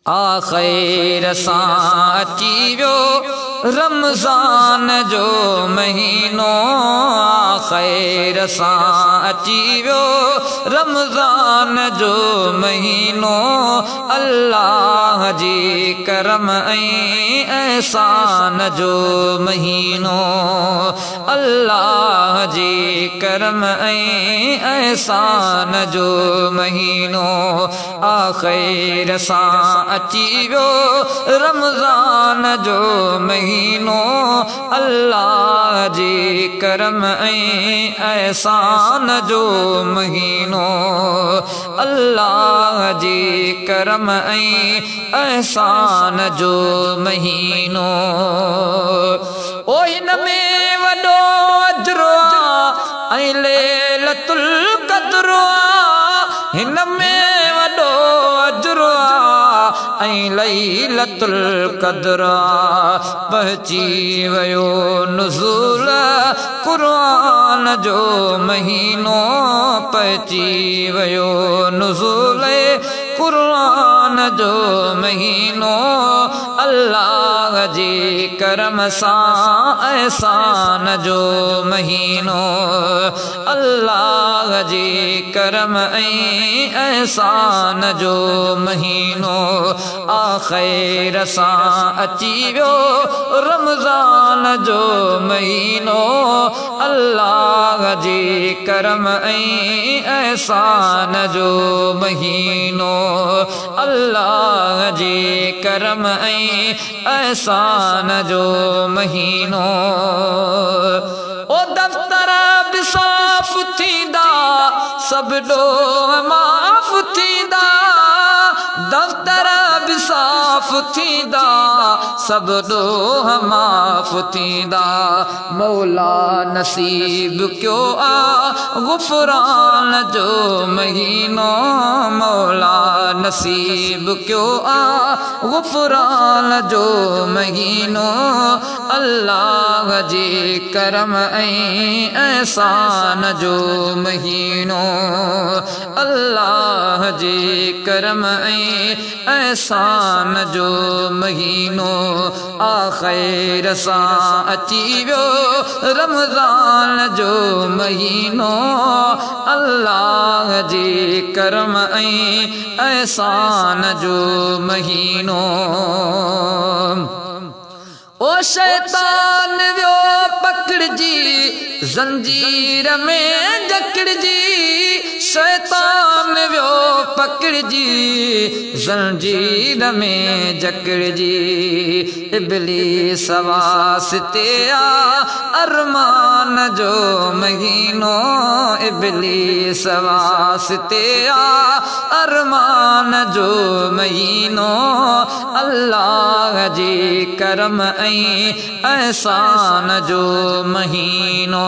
आख़िर सां अची वियो रमज़ान जो महीनो, आख़िर सां अची वियो रमज़ान जो महीनो। अल्लाह जी करम ऐं एहसान जो महीनो, अल्लाह जी करम ऐं एहसान जो महीनो। आख़िर सां अची वियो रमज़ान जो महीनो, अल्लाह जी करम ऐं एहसान जो महीनो, अल्लाह जी करम ऐं एहसान जो महीनो। ओ हिन में वॾो अजर आ ऐं लैलतुल क़द्र आ, हिन में वॾो अजर आ ऐं लैलतुल क़द्र आ। पहुची वियो नुज़ूल क़ुरान जो महीनो, पहुची वियो नुज़ूल क़ुरान जो महीनो। अल्लाह जी करम सां एहसान जो महीनो, अल्लाह जी करम ऐं एहसान जो महीनो। आख़िर सां अची वियो रमज़ान जो महीनो, अल्लाह जी करम ऐं एहसान जो महीनो, अल्लाह जी करम ऐं एहसान जो महीनो। ओ दफ़्तर बि साफ़ थींदा, सभु ॾोह माफ़ थींदा, दफ़्तर बि साफ़ थींदा, सभु ॾोह माफ़ थींदा। मौला नसीब कयो आ ग़ुफ़रान जो महीनो, मौला नसीब कयो आ ग़ुफ़रान जो महीनो। अल्लाह जी करम ऐं एहसान जो महीनो, अल्लाह जी करम ऐं एहसान जो महीनो। आख़िर सां अची वियो रमज़ान जो महीनो, अल्लाह जी करम ऐं एहसान जो महीनो। ओ शैतान वियो पकड़जी ज़ंजीर में जकड़जी, शैतान वियो पकड़जी ज़ंजीर में जकड़जी। इब्लीस वास्ते आ अरमान जो महीनो, इब्लीस वास्ते आ अरमान जो महीनो। अल्लाह जी करम ऐं एहसान जो महीनो,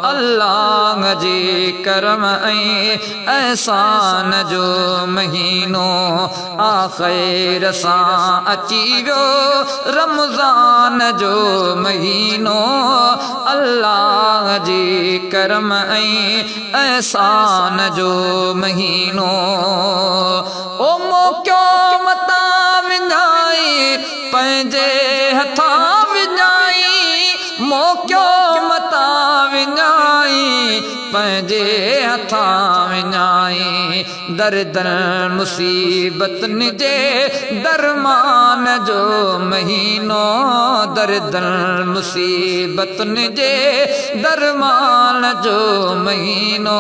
अल्लाह जी करम ऐं एहसान जो महीनो। आख़िर सां अची वियो रमज़ान जो महीनो, अल्लाह जी करम ऐं एहसान जो महीनो। ओ मोकियो मता विञाई पंहिंजे हथां विञाई, मोकियो मता विञाई पंहिंजे हथां विञाई। दर्दन मुसीबतनि जे दरमान जो महीनो, दर्दन मुसीबतनि जे दरमान जो महीनो।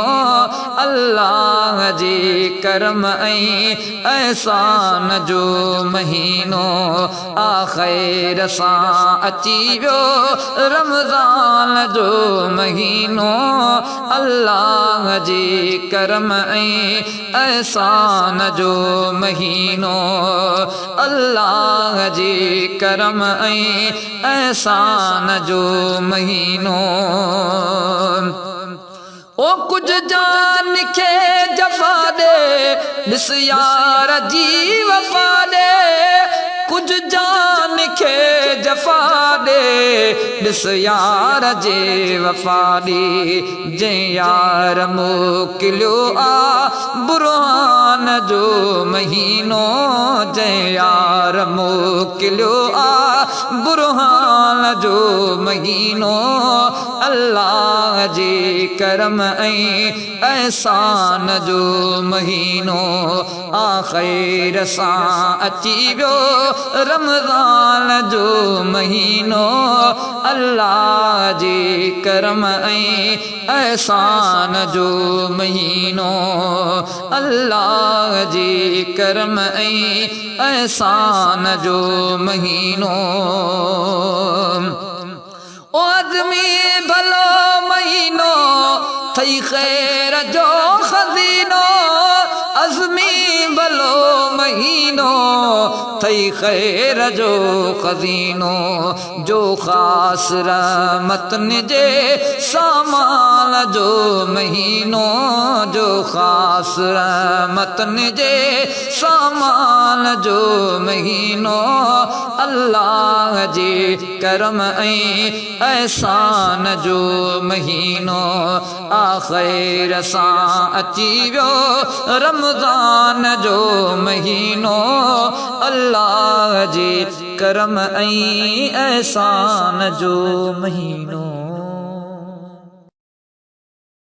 अल्लाह जी करम ऐं एहसान जो महीनो। आख़िर सां अची वियो रमज़ान जो महीनो, अल्लाह जी करम ऐं एहसान जो महीनो, अल्लाह जी करम ऐं एहसान जो महीनो। ओ कुछ जान खे जफ़ा ॾे, ॾिस यार जी वफ़ा ॾे, कुछ जान खे जफ़ा ॾे ॾिस यार जे वफ़ा ॾे जंहिं यार मोकिलियो आ बुरहान जो महीनो जंहिं यार मोकिलियो आ बुरहान जो महीनो अल्लाह जे करम ऐं एहसान जो महीनो आख़िर सां अची वियो रमज़ान जो महीनो अल्लाह जे करम ऐं एहसान जो महीनो अल्लाह जे करम ऐं एहसान जो महीनो ओ आदमी भलो महीनो थई ख़ैर जो ख़ज़ीनो आज़मी भलो महीनो थई ख़ैर जो ख़ज़ीनो जो ख़ासि रहमतन जे सामान जो महीनो जो ख़ासि रहमतन जे सामान जो महीनो अल्लाह जे करम ऐं एहसान जो महीनो आख़िर सां अची वियो रमज़ान जो महीनो अल्लाह जे करम ऐं एहसान जो महीनो।